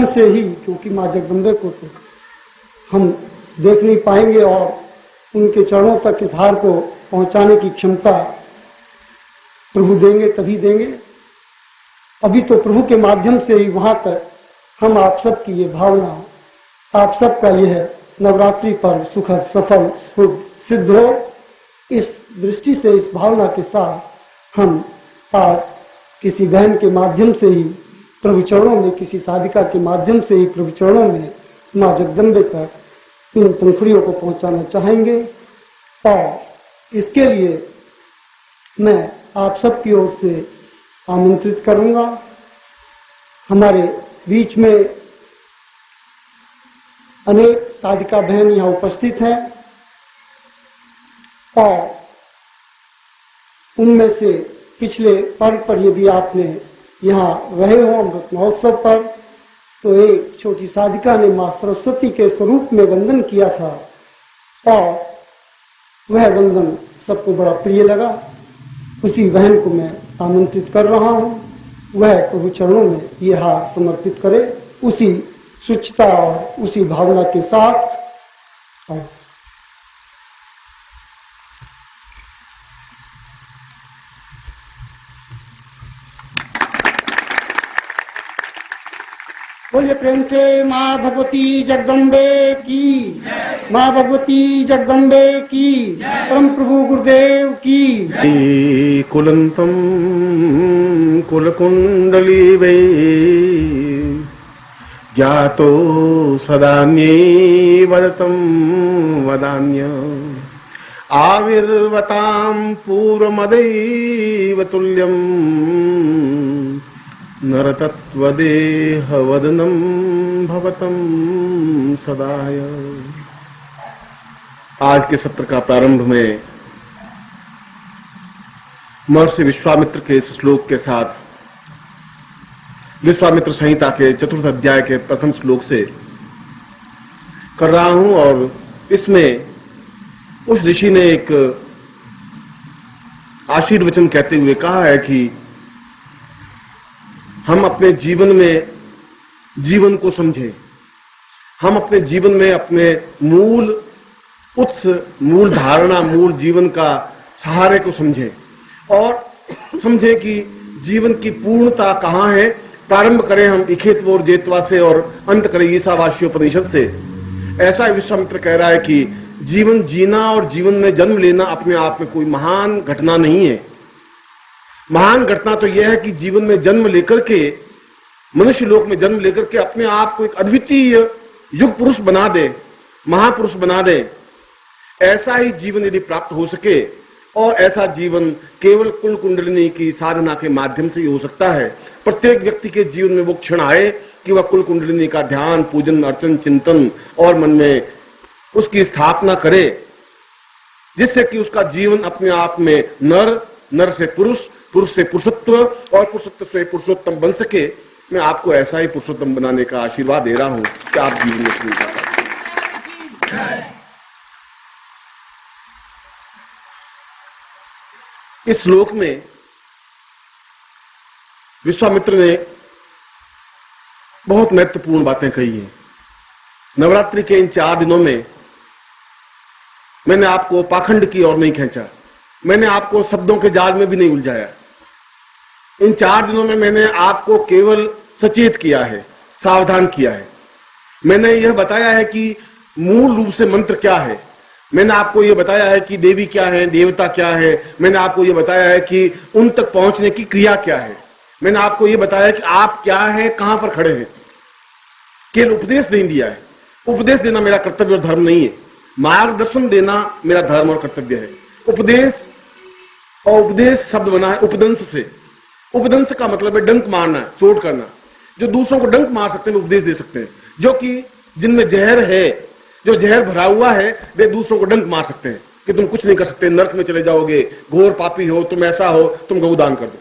से ही, क्योंकि माँ जगदम्बे को तो हम देख नहीं पाएंगे और उनके चरणों तक इस हार को पहुंचाने की क्षमता प्रभु देंगे तभी देंगे। अभी तो प्रभु के माध्यम से ही वहां तक हम आप सब की ये भावना, आप सबका यह नवरात्रि पर्व सुखद सफल सिद्ध हो, इस दृष्टि से, इस भावना के साथ हम आज किसी बहन के माध्यम से ही प्रभु चरणों में, किसी साधिका के माध्यम से ही प्रभु चरणों में माँ जगदम्बे तक इन पंखुड़ियों को पहुंचाना चाहेंगे। और इसके लिए मैं आप सब की ओर से आमंत्रित करूंगा। हमारे बीच में अनेक साधिका बहन यहाँ उपस्थित हैं और उनमें से पिछले पर्व पर यदि आपने यहाँ रहे हो अमृत महोत्सव पर, तो एक छोटी साधिका ने माँ सरस्वती के स्वरूप में वंदन किया था और वह वंदन सबको बड़ा प्रिय लगा। उसी बहन को मैं आमंत्रित कर रहा हूँ, वह प्रभु चरणों में ये हार समर्पित करे, उसी शुचिता और उसी भावना के साथ। बोलिए प्रेम से माँ भगवती जगदम्बे की, माँ भगवती जगदम्बे की, परम प्रभु गुरुदेव की। कुलंतम कुलकुंडली वै ज्ञातो सदान्ये वदतं वदान्य आविर्वतां पूर्वमदैव तुल्यं नरतत्वदेह वदनं भवतं सदाय। आज के सत्र का प्रारंभ में महर्षि विश्वामित्र के इस श्लोक के साथ विश्वामित्र संहिता के चतुर्थ अध्याय के प्रथम श्लोक से कर रहा हूं। और इसमें उस ऋषि ने एक आशीर्वचन कहते हुए कहा है कि हम अपने जीवन में जीवन को समझें, हम अपने जीवन में अपने मूल उत्स, मूल धारणा, मूल जीवन का सहारे को समझें। और समझें कि जीवन की पूर्णता कहाँ है। प्रारंभ करें हम इखेत्वोर जेतवा से और अंत करें ईसावास्योपनिषद से। ऐसा विश्वामित्र कह रहा है कि जीवन जीना और जीवन में जन्म लेना अपने आप में कोई महान घटना नहीं है। महान घटना तो यह है कि जीवन में जन्म लेकर के, मनुष्य लोक में जन्म लेकर के अपने आप को एक अद्वितीय युग पुरुष बना दे, महापुरुष बना दे। ऐसा ही जीवन यदि प्राप्त हो सके, और ऐसा जीवन केवल कुल कुंडलिनी की साधना के माध्यम से ही हो सकता है। प्रत्येक व्यक्ति के जीवन में वो क्षण आए कि वह कुल कुंडलिनी का ध्यान, पूजन, अर्चन, चिंतन और मन में उसकी स्थापना करे, जिससे कि उसका जीवन अपने आप में नर, नर से पुरुष, पुरुष से पुरुषत्व और पुरुषत्व से पुरुषोत्तम बन सके। मैं आपको ऐसा ही पुरुषोत्तम बनाने का आशीर्वाद दे रहा हूं कि आप जीवन में शुरू करें। इस श्लोक में विश्वामित्र ने बहुत महत्वपूर्ण बातें कही हैं। नवरात्रि के इन 4 दिनों में मैंने आपको पाखंड की ओर नहीं खींचा, मैंने आपको शब्दों के जाल में भी नहीं उलझाया। इन 4 दिनों में मैंने आपको केवल सचेत किया है, सावधान किया है। मैंने यह बताया है कि मूल रूप से मंत्र क्या है, मैंने आपको यह बताया है कि देवी क्या है, देवता क्या है, मैंने आपको यह बताया है कि उन तक पहुंचने की क्रिया क्या है, मैंने आपको यह बताया कि आप क्या हैं, कहां पर खड़े हैं। केवल उपदेश नहीं दिया है। उपदेश देना मेरा कर्तव्य और धर्म नहीं है, मार्गदर्शन देना मेरा धर्म और कर्तव्य है। उपदेश, और उपदेश शब्द बना है उपदंश से। उपदंश का मतलब है डंक मारना, चोट करना। जो दूसरों को डंक मार सकते हैं उपदेश दे सकते हैं। जो कि जिनमें जहर है, जो जहर भरा हुआ है, वे दूसरों को डंक मार सकते हैं कि तुम कुछ नहीं कर सकते, नरक में चले जाओगे, घोर पापी हो, तुम ऐसा हो, तुम गौदान कर दो।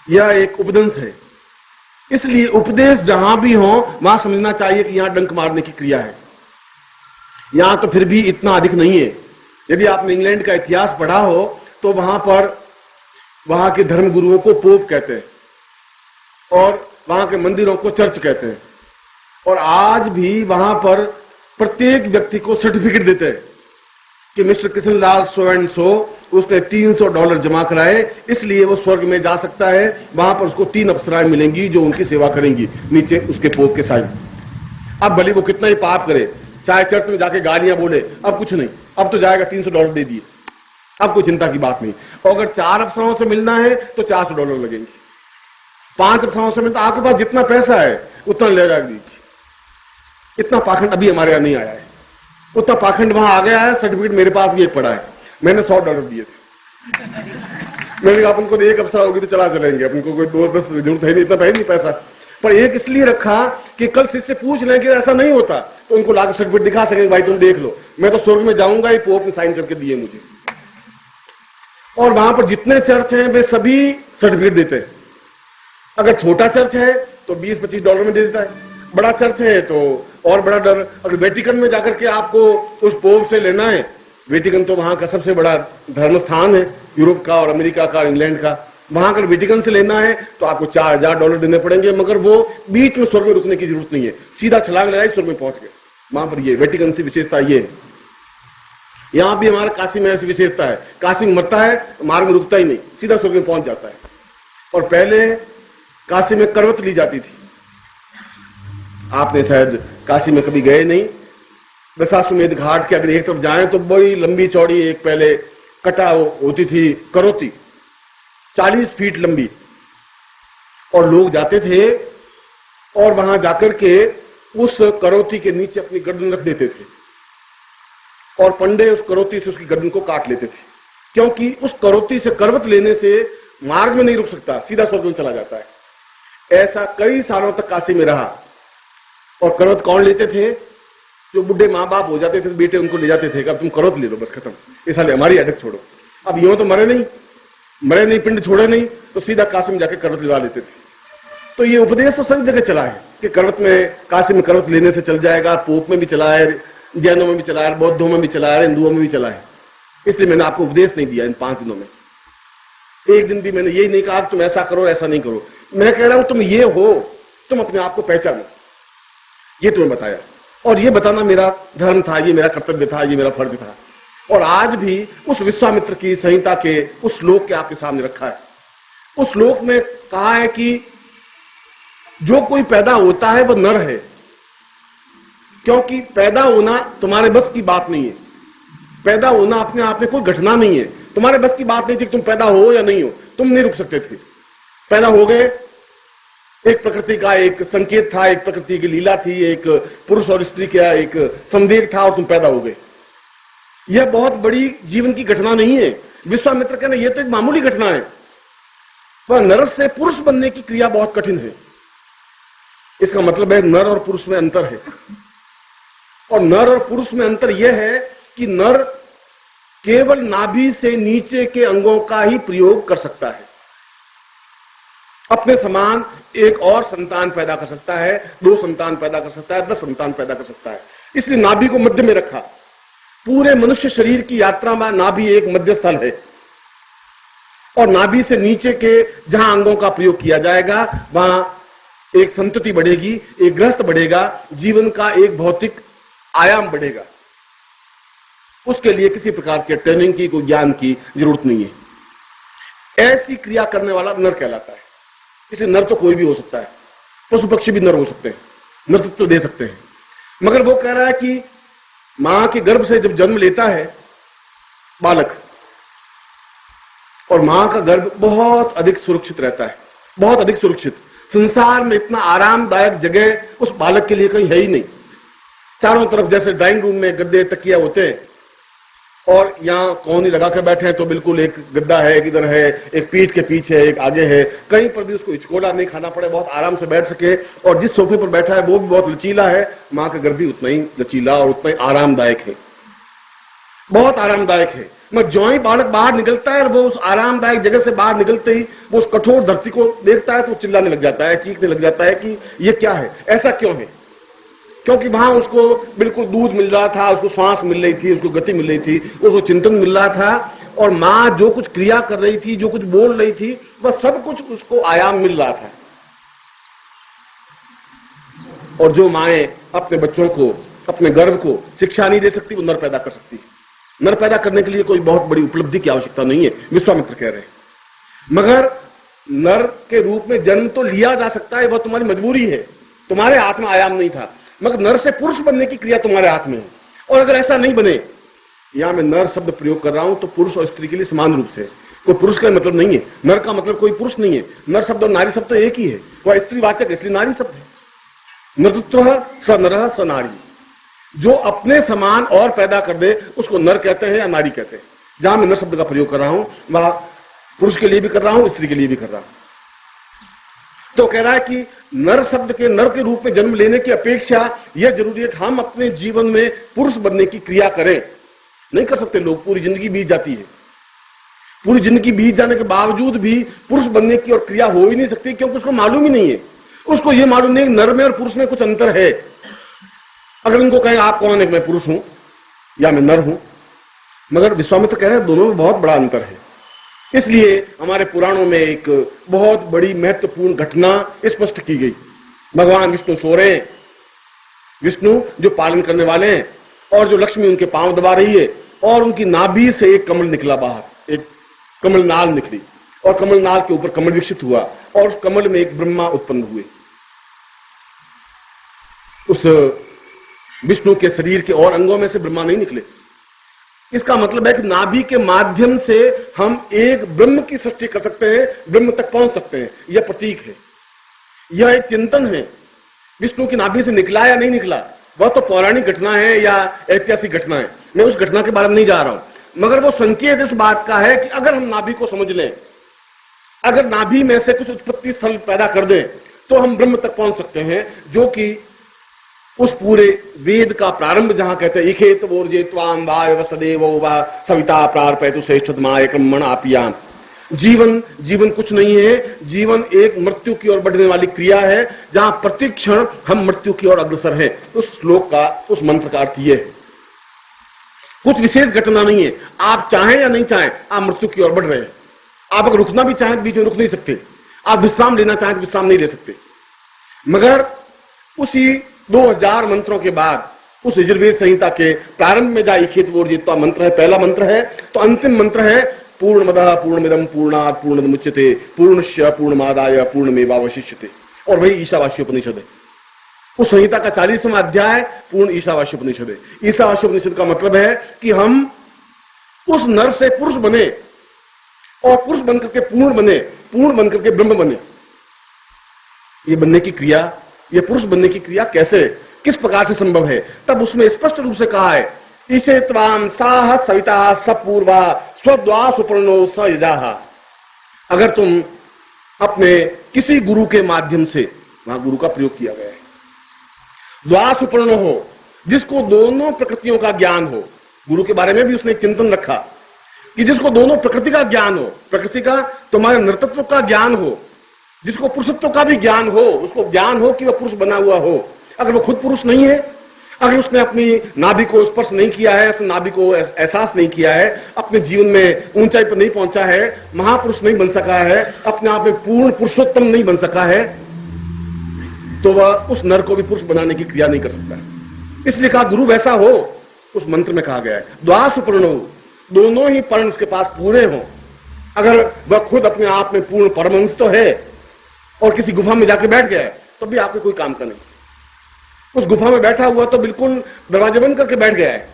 यह एक उपदंश है। इसलिए उपदेश जहां भी हो वहां समझना चाहिए कि यहां डंक मारने की क्रिया है। यहां तो फिर भी इतना अधिक नहीं है। यदि आपने इंग्लैंड का इतिहास पढ़ा हो तो वहां पर वहां के धर्म गुरुओं को पोप कहते हैं और वहां के मंदिरों को चर्च कहते हैं। और आज भी वहां पर प्रत्येक व्यक्ति को सर्टिफिकेट देते हैं कि mister Krishnalal so and so, उसने $300 जमा कराए, इसलिए वो स्वर्ग में जा सकता है। वहां पर उसको 3 अप्सराएं मिलेंगी जो उनकी सेवा करेंगी, नीचे उसके पोप के साइन। अब भले वो कितना ही पाप करे, चाहे चर्च में जाके गालियां बोले, अब कुछ नहीं, अब तो जाएगा, $300 दे दिए, अब कोई चिंता की बात नहीं। और अगर 4 अप्सराओं से मिलना है तो $400 लगेंगे। 5 अप्सराओं से मिलता, आपके पास जितना पैसा है उतना ले जा दीजिए। इतना पाखंड अभी हमारे यहाँ नहीं आया है, उतना पाखंड वहां आ गया है। सर्टिफिकेट मेरे पास भी एक पड़ा है, मैंने $100 दिए थे। मैंने कहा अपन को 1 अप्सरा होगी तो चला चलेंगे, अपन को कोई 2-10 जरूरत है नहीं, इतना है नहीं पैसा। पर एक इसलिए रखा कि कल शिष्य पूछ लें कि ऐसा नहीं होता तो उनको लाकर सर्टिफिकेट दिखा सकेंगे, भाई तुम देख लो, मैं तो स्वर्ग में जाऊंगा, ये पोप ने साइन करके दिए मुझे। और वहां पर जितने चर्च हैं वे सभी सर्टिफिकेट देते हैं। अगर छोटा चर्च है तो $20-25 में दे देता है, बड़ा चर्च है तो और बड़ा डर। अगर वेटिकन में जाकर के आपको उस पोप से लेना है, वेटिकन तो वहां का सबसे बड़ा धर्म स्थान है, यूरोप का और अमेरिका का और इंग्लैंड का, वहां अगर वेटिकन से लेना है तो आपको $4000 देने पड़ेंगे। मगर वो बीच में स्वर्ग में रुकने की जरूरत नहीं है, सीधा छलांग लगाई स्वर्ग में पहुंच गए। वहां पर ये वेटिकन से विशेषता ये है। यहां भी हमारा काशी में ऐसी विशेषता है, काशी में मरता है मार्ग में रुकता ही नहीं, सीधा स्वर्ग में पहुंच जाता है। और पहले काशी में करवत ली जाती थी, आपने शायद काशी में कभी गए नहीं। दशाश्वमेध घाट के अगर एक तरफ जाएं तो बड़ी लंबी चौड़ी एक पहले कटा होती थी करोती, 40 फीट लंबी, और लोग जाते थे और वहां जाकर के उस करोती के नीचे अपनी गर्दन रख देते थे और पंडे उस करोती से उसकी गर्दन को काट लेते थे, क्योंकि उस करोती से करवत लेने से मार्ग में नहीं रुक सकता, सीधा स्वर्ग में चला जाता है। ऐसा कई सालों तक काशी में रहा। और करवत कौन लेते थे? जो बुढ़े माँ बाप हो जाते थे, बेटे उनको ले जाते थे, अब तुम करवत ले लो, बस खत्म, इस साल हमारी अटक छोड़ो। अब यूं तो मरे नहीं, पिंड छोड़े नहीं, तो सीधा काशी में जाके करवत लिवा लेते थे। तो ये उपदेश तो सब जगह चला है कि करवत में, काशी में करवत लेने से चल जाएगा। पोप में भी चला है, जैनों में भी चला है, बौद्धों में भी चला है, हिंदुओं में भी चला है। इसलिए मैंने आपको उपदेश नहीं दिया इन 5 दिनों में। एक दिन भी मैंने यही नहीं कहा कि तुम ऐसा करो ऐसा नहीं करो। मैं कह रहा हूं तुम ये हो, तुम अपने आप को पहचानो, ये तुम्हें बताया। और ये बताना मेरा धर्म था, ये मेरा कर्तव्य था, ये मेरा फर्ज था। और आज भी उस विश्वामित्र की संहिता के उस श्लोक के आपके सामने रखा है। उस श्लोक में कहा है कि जो कोई पैदा होता है वह नर है, क्योंकि पैदा होना तुम्हारे बस की बात नहीं है। पैदा होना अपने आप में कोई घटना नहीं है, तुम्हारे बस की बात नहीं थी कि तुम पैदा हो या नहीं हो, तुम नहीं रुक सकते थे, पैदा हो गए। एक प्रकृति का एक संकेत था, एक प्रकृति की लीला थी, एक पुरुष और स्त्री का एक संदेह था और तुम पैदा हो गए। यह बहुत बड़ी जीवन की घटना नहीं है। विश्वामित्र कहना यह तो एक मामूली घटना है, पर नर से पुरुष बनने की क्रिया बहुत कठिन है। इसका मतलब है नर और पुरुष में अंतर है, और नर और पुरुष में अंतर यह है कि नर केवल नाभि से नीचे के अंगों का ही प्रयोग कर सकता है, अपने समान एक और संतान पैदा कर सकता है, 2 संतान पैदा कर सकता है, 10 संतान पैदा कर सकता है। इसलिए नाभि को मध्य में रखा। पूरे मनुष्य शरीर की यात्रा में नाभि एक मध्य स्थल है, और नाभि से नीचे के जहां अंगों का प्रयोग किया जाएगा वहां एक संतति बढ़ेगी, एक गृहस्थ बढ़ेगा, जीवन का एक भौतिक आयाम बढ़ेगा। उसके लिए किसी प्रकार के ट्रेनिंग की, कोई ज्ञान की जरूरत नहीं है। ऐसी क्रिया करने वाला नर कहलाता है। इसलिए नर तो कोई भी हो सकता है, पशु पक्षी भी नर हो सकते हैं, नृत्व तो दे सकते हैं। मगर वो कह रहा है कि मां के गर्भ से जब जन्म लेता है बालक, और मां का गर्भ बहुत अधिक सुरक्षित रहता है, बहुत अधिक सुरक्षित। संसार में इतना आरामदायक जगह उस बालक के लिए कहीं है ही नहीं। चारों तरफ जैसे ड्राइंग रूम में गद्दे तकिया होते हैं, और यहाँ कोहनी लगा के बैठे हैं तो बिल्कुल एक गद्दा है, एक इधर है, एक पीठ के पीछे है, एक आगे है, कहीं पर भी उसको हिचकोला नहीं खाना पड़े, बहुत आराम से बैठ सके। और जिस सोफे पर बैठा है वो भी बहुत लचीला है, मां का गर्भ भी उतना ही लचीला और उतना ही आरामदायक है, बहुत आरामदायक है। मगर जो ही बालक बाहर निकलता है, वो उस आरामदायक जगह से बाहर निकलते ही वो उस कठोर धरती को देखता है तो चिल्लाने लग जाता है, चीखने लग जाता है कि ये क्या है, ऐसा क्यों है। क्योंकि वहां उसको बिल्कुल दूध मिल रहा था, उसको श्वास मिल रही थी, उसको गति मिल रही थी, उसको चिंतन मिल रहा था, और मां जो कुछ क्रिया कर रही थी, जो कुछ बोल रही थी, वह सब कुछ उसको आयाम मिल रहा था। और जो माएं अपने बच्चों को, अपने गर्भ को शिक्षा नहीं दे सकती, वो नर पैदा कर सकती है। नर पैदा करने के लिए कोई बहुत बड़ी उपलब्धि की आवश्यकता नहीं है, विश्वामित्र कह रहे हैं। मगर नर के रूप में जन्म तो लिया जा सकता है, वह तुम्हारी मजबूरी है, तुम्हारे हाथ में आयाम नहीं था। मगर नर से पुरुष बनने की क्रिया तुम्हारे हाथ में है। और अगर ऐसा नहीं बने, यहां मैं नर शब्द प्रयोग कर रहा हूं तो पुरुष और स्त्री के लिए समान रूप से, कोई पुरुष का मतलब नहीं है, नर का मतलब कोई पुरुष नहीं है। नर शब्द और नारी शब्द तो एक ही है, वह स्त्रीवाचक इसलिए नारी शब्द है। नृतुत्व स नरः स नारी, जो अपने समान और पैदा कर दे उसको नर कहते हैं या नारी कहते हैं। जहां मैं नर शब्द का प्रयोग कर रहा हूं वह पुरुष के लिए भी कर रहा हूं, स्त्री के लिए भी कर रहा हूं। तो कह रहा है कि नर शब्द के, नर के रूप में जन्म लेने की अपेक्षा यह जरूरी है कि हम अपने जीवन में पुरुष बनने की क्रिया करें। नहीं कर सकते लोग, पूरी जिंदगी बीत जाती है, पूरी जिंदगी बीत जाने के बावजूद भी पुरुष बनने की और क्रिया हो ही नहीं सकती, क्योंकि उसको मालूम ही नहीं है। उसको यह मालूम नहीं नर में और पुरुष में कुछ अंतर है। अगर उनको कहें आप कौन है, मैं पुरुष हूं या मैं नर हूं, मगर विश्वामित्र कह रहे हैं दोनों में बहुत बड़ा अंतर है। इसलिए हमारे पुराणों में एक बहुत बड़ी महत्वपूर्ण घटना स्पष्ट की गई। भगवान विष्णु सो रहे हैं, विष्णु जो पालन करने वाले हैं, और जो लक्ष्मी उनके पांव दबा रही है, और उनकी नाभि से एक कमल निकला बाहर, एक कमल नाल निकली, और कमल नाल के ऊपर कमल विकसित हुआ, और उस कमल में एक ब्रह्मा उत्पन्न हुए। उस विष्णु के शरीर के और अंगों में से ब्रह्मा नहीं निकले। इसका मतलब है कि नाभि के माध्यम से हम एक ब्रह्म की सृष्टि कर सकते हैं, ब्रह्म तक पहुंच सकते हैं। यह प्रतीक है, यह एक चिंतन है। विष्णु की नाभि से निकला या नहीं निकला वह तो पौराणिक घटना है या ऐतिहासिक घटना है, मैं उस घटना के बारे में नहीं जा रहा हूं। मगर वो संकेत इस बात का है कि अगर हम नाभि को समझ लें, अगर नाभि में से कुछ उत्पत्ति स्थल पैदा कर दें, तो हम ब्रह्म तक पहुंच सकते हैं, जो कि उस पूरे वेद का प्रारंभ जहां कहते हैं इखेत वोर्जेत्वाम वा व्यवस्थदेवो वा सविता प्रार्पयतु श्रेष्ठतमाय क्रमण आपियाम। जीवन कुछ नहीं है, जीवन एक मृत्यु की ओर बढ़ने वाली क्रिया है, जहां प्रतिक्षण हम मृत्यु की ओर अग्रसर हैं। उस श्लोक का, उस मंत्र का अर्थ यह है, कुछ विशेष घटना नहीं है। आप चाहें या नहीं चाहें, आप मृत्यु की ओर बढ़ रहे हैं। आप अगर रुकना भी चाहें तो बीच में रुक नहीं सकते, आप विश्राम लेना चाहें तो विश्राम नहीं ले सकते। मगर उसी 2000 मंत्रों के बाद उस यजुर्वेद संहिता के प्रारंभ में जहां इखेत वर्जित्वा मंत्र है, पहला मंत्र है, तो अंतिम मंत्र है पूर्णमदः पूर्णमिदं पूर्णात् पूर्णमुदच्यते पूर्णस्य पूर्णमादाय पूर्णमेवावशिष्यते, और वही ईशावास्योपनिषद है। उस संहिता का 40वां अध्याय पूर्ण ईशावास्योपनिषद है। ईशावास्योपनिषद का मतलब है कि हम उस नर से पुरुष बने और पुरुष बनकर के पूर्ण बने, पूर्ण बनकर के ब्रह्म बने। ये बनने की क्रिया, ये पुरुष बनने की क्रिया कैसे, किस प्रकार से संभव है, तब उसमें स्पष्ट रूप से कहा है ईशे त्वाम साह सविता सपूर्वा स्वद्वा सुपर्णो स यजाहा। अगर तुम अपने किसी गुरु के माध्यम से, वहां गुरु का प्रयोग किया गया है, द्वा सुपर्ण हो, जिसको दोनों प्रकृतियों का ज्ञान हो। गुरु के बारे में भी उसने एक चिंतन रखा कि जिसको दोनों प्रकृति का ज्ञान हो, प्रकृति का तुम्हारे नृतत्व का ज्ञान हो, जिसको पुरुषत्व का भी ज्ञान हो, उसको ज्ञान हो कि वह पुरुष बना हुआ हो। अगर वो खुद पुरुष नहीं है, अगर उसने अपनी नाभि को स्पर्श नहीं किया है, उसने नाभि को एहसास नहीं किया है, अपने जीवन में ऊंचाई पर नहीं पहुंचा है, महापुरुष नहीं बन सका है, अपने आप में पूर्ण पुरुषोत्तम नहीं बन सका है, तो वह उस नर को भी पुरुष बनाने की क्रिया नहीं कर सकता। इसलिए कहा गुरु वैसा हो, उस मंत्र में कहा गया है द्वा सुपर्ण, दोनों ही पर्ण उसके पास पूरे हों। अगर वह खुद अपने आप में पूर्ण परमहंस तो है और किसी गुफा में जाके बैठ गया है, तो भी आपके कोई काम का नहीं। उस गुफा में बैठा हुआ तो बिल्कुल दरवाजे बंद करके बैठ गया है,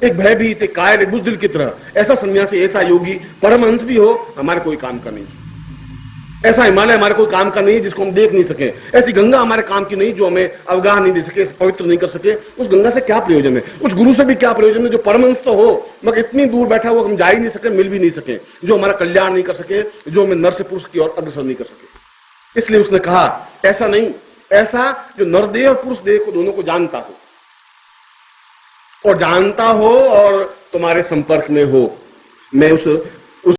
एक भयभीत, एक कायल, एक बुज़दिल की तरह। ऐसा सन्यासी, ऐसा योगी परमहंस भी हो, हमारे कोई काम का नहीं। ऐसा हिमालय हमारे कोई काम का नहीं जिसको हम देख नहीं सके, ऐसी गंगा हमारे काम की नहीं जो हमें अवगाह नहीं दे सके, पवित्र नहीं कर सके। उस गंगा से क्या प्रयोजन है, उस गुरु से भी क्या प्रयोजन है जो परमहंस तो हो मगर इतनी दूर बैठा हुआ हम जा ही नहीं सके, मिल भी नहीं सके, जो हमारा कल्याण नहीं कर सके, जो हमें नर से पुरुष की ओर अग्रसर नहीं कर सके। इसलिए उसने कहा ऐसा नहीं, ऐसा जो नरदेह और पुरुष देह को दोनों को जानता हो, और जानता हो और तुम्हारे संपर्क में हो। मैं उस